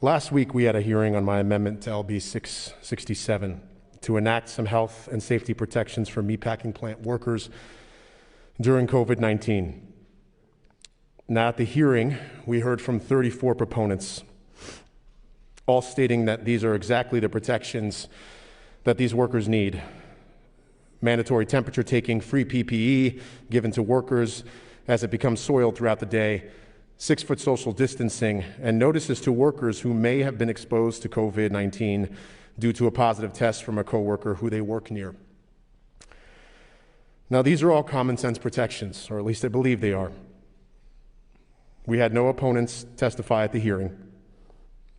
Last week, we had a hearing on my amendment to LB 667 to enact some health and safety protections for meatpacking plant workers during COVID-19. Now, at the hearing, we heard from 34 proponents, all stating that these are exactly the protections that these workers need. Mandatory temperature taking, free PPE given to workers as it becomes soiled throughout the day, 6-foot social distancing, and notices to workers who may have been exposed to COVID-19 due to a positive test from a coworker who they work near. Now, these are all common sense protections, or at least I believe they are. We had no opponents testify at the hearing,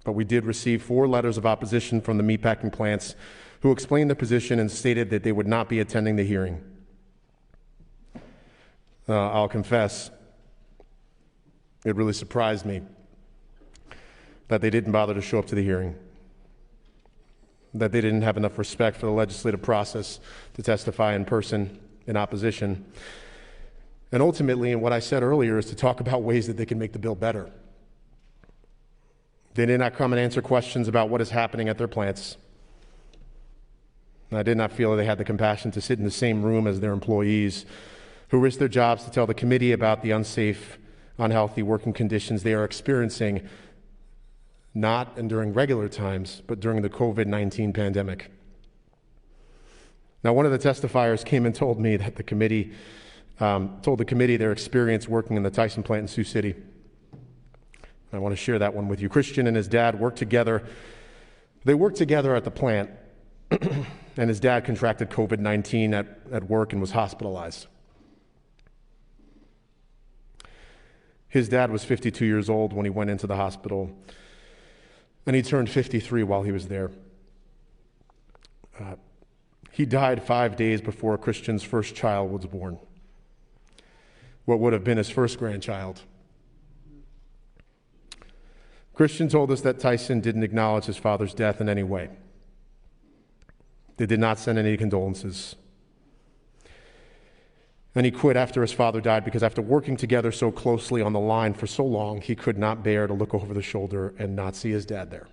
but we did receive 4 letters of opposition from the meatpacking plants who explained the position and stated that they would not be attending the hearing. I'll confess, it really surprised me that they didn't bother to show up to the hearing, that they didn't have enough respect for the legislative process to testify in person in opposition. And ultimately, and what I said earlier, is to talk about ways that they can make the bill better. They did not come and answer questions about what is happening at their plants. And I did not feel that they had the compassion to sit in the same room as their employees who risk their jobs to tell the committee about the unsafe, unhealthy working conditions they are experiencing, not and during regular times, but during the COVID-19 pandemic. Now, one of the testifiers came and told me that the committee told the committee their experience working in the Tyson plant in Sioux City. I want to share that one with you. Christian and his dad worked together. They worked together at the plant, and his dad contracted COVID-19 at work and was hospitalized. His dad was 52 years old when he went into the hospital, and he turned 53 while he was there. He died 5 days before Christian's first child was born, what would have been his first grandchild. Christian told us that Tyson didn't acknowledge his father's death in any way. They did not send any condolences. And he quit after his father died because after working together so closely on the line for so long, he could not bear to look over the shoulder and not see his dad there.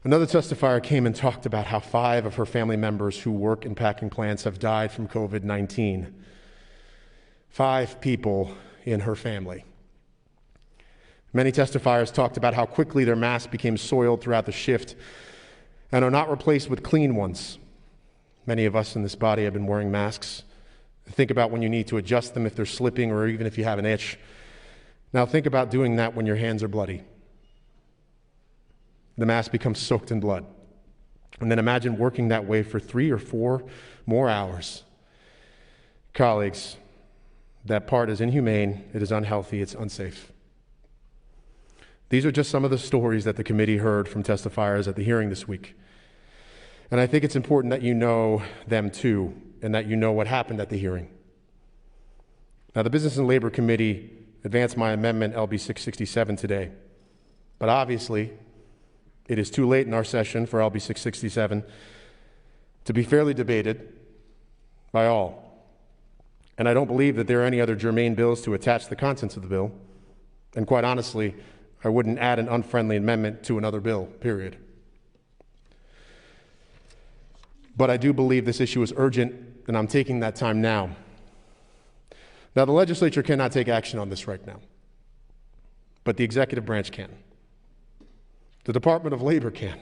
Another testifier came and talked about how 5 of her family members who work in packing plants have died from COVID-19. 5 people in her family. Many testifiers talked about how quickly their masks became soiled throughout the shift and are not replaced with clean ones. Many of us in this body have been wearing masks. Think about when you need to adjust them if they're slipping or even if you have an itch. Now think about doing that when your hands are bloody. The mask becomes soaked in blood. And then imagine working that way for 3 or 4 more hours. Colleagues, that part is inhumane, it is unhealthy, it's unsafe. These are just some of the stories that the committee heard from testifiers at the hearing this week. And I think it's important that you know them too, and that you know what happened at the hearing. Now, the Business and Labor Committee advanced my amendment, LB 667, today. But obviously, it is too late in our session for LB 667 to be fairly debated by all. And I don't believe that there are any other germane bills to attach to the contents of the bill. And quite honestly, I wouldn't add an unfriendly amendment to another bill, period. But I do believe this issue is urgent, and I'm taking that time now. Now, the legislature cannot take action on this right now, but the executive branch can. The Department of Labor can.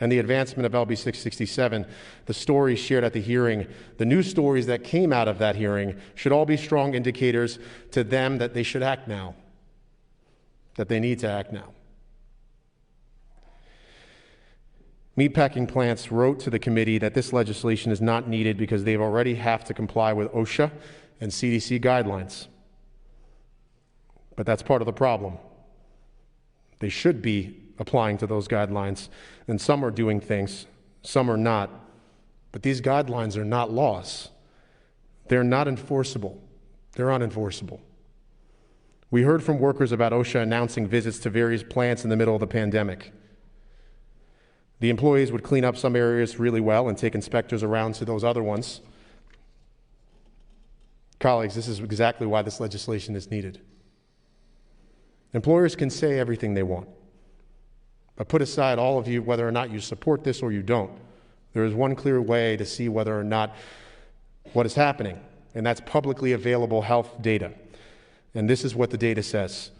And the advancement of LB 667, the stories shared at the hearing, the news stories that came out of that hearing should all be strong indicators to them that they should act now, that they need to act now. Meatpacking plants wrote to the committee that this legislation is not needed because they already have to comply with OSHA and CDC guidelines. But that's part of the problem. They should be applying to those guidelines, and some are doing things, some are not. But these guidelines are not laws. They're not enforceable. They're unenforceable. We heard from workers about OSHA announcing visits to various plants in the middle of the pandemic. The employees would clean up some areas really well and take inspectors around to those other ones. Colleagues, this is exactly why this legislation is needed. Employers can say everything they want. But put aside all of you, whether or not you support this or you don't, there is one clear way to see whether or not what is happening, and that's publicly available health data. And this is what the data says.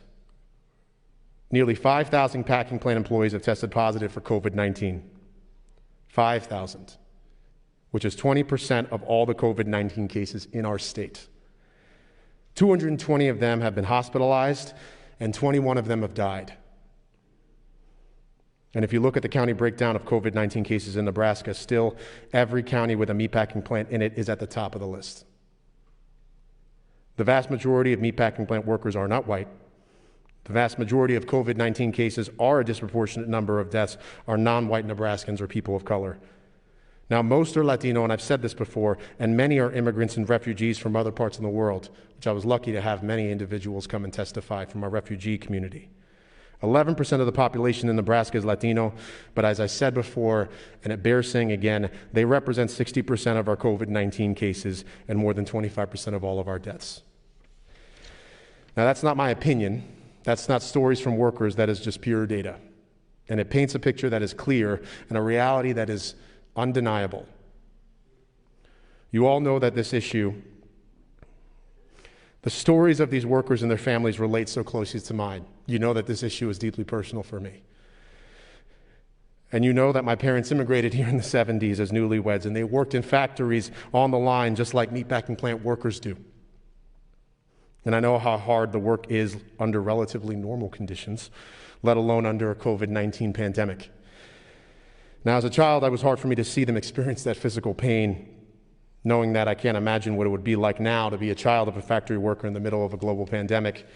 Nearly 5,000 packing plant employees have tested positive for COVID-19. 5,000, which is 20% of all the COVID-19 cases in our state. 220 of them have been hospitalized, and 21 of them have died. And if you look at the county breakdown of COVID-19 cases in Nebraska, still every county with a meatpacking plant in it is at the top of the list. The vast majority of meatpacking plant workers are not white. The vast majority of COVID-19 cases are a disproportionate number of deaths are non-white Nebraskans or people of color. Now, most are Latino, and I've said this before, and many are immigrants and refugees from other parts of the world, which I was lucky to have many individuals come and testify from our refugee community. 11% of the population in Nebraska is Latino, but as I said before, and it bears saying again, they represent 60% of our COVID-19 cases and more than 25% of all of our deaths. Now, that's not my opinion. That's not stories from workers. That is just pure data. And it paints a picture that is clear and a reality that is undeniable. You all know that this issue, the stories of these workers and their families relate so closely to mine. You know that this issue is deeply personal for me. And you know that my parents immigrated here in the 70s as newlyweds, and they worked in factories on the line just like meatpacking plant workers do. And I know how hard the work is under relatively normal conditions, let alone under a COVID-19 pandemic. Now, as a child, it was hard for me to see them experience that physical pain, knowing that I can't imagine what it would be like now to be a child of a factory worker in the middle of a global pandemic,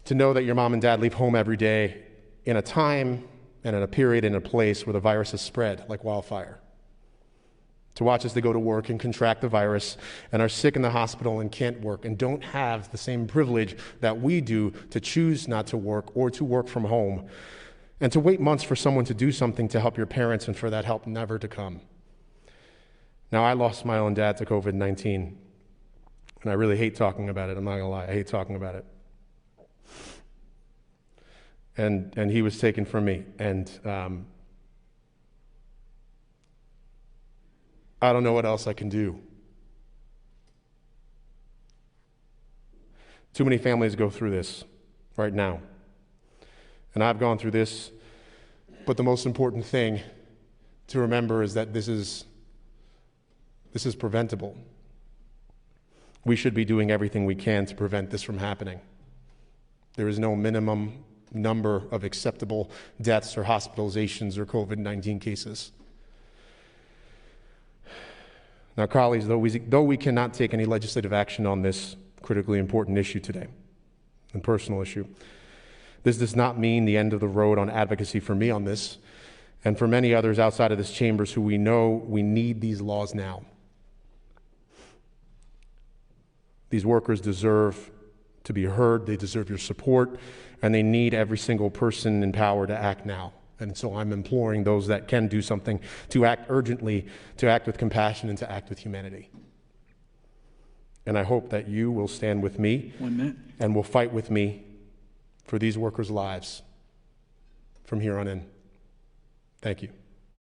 to know that your mom and dad leave home every day in a time and in a period and a place where the virus has spread like wildfire. To watch as they go to work and contract the virus and are sick in the hospital and can't work and don't have the same privilege that we do to choose not to work or to work from home, and to wait months for someone to do something to help your parents and for that help never to come. Now, I lost my own dad to COVID-19, and I really hate talking about it. I'm not gonna lie, I hate talking about it. And he was taken from me, and I don't know what else I can do. Too many families go through this right now. And I've gone through this, but the most important thing to remember is that this is preventable. We should be doing everything we can to prevent this from happening. There is no minimum number of acceptable deaths or hospitalizations or COVID-19 cases. Now, colleagues, though we cannot take any legislative action on this critically important issue today, and personal issue, this does not mean the end of the road on advocacy for me on this, and for many others outside of this chambers who we know we need these laws now. These workers deserve to be heard, they deserve your support, and they need every single person in power to act now. And so I'm imploring those that can do something to act urgently, to act with compassion, and to act with humanity. And I hope that you will stand with me and will fight with me for these workers' lives from here on in. Thank you.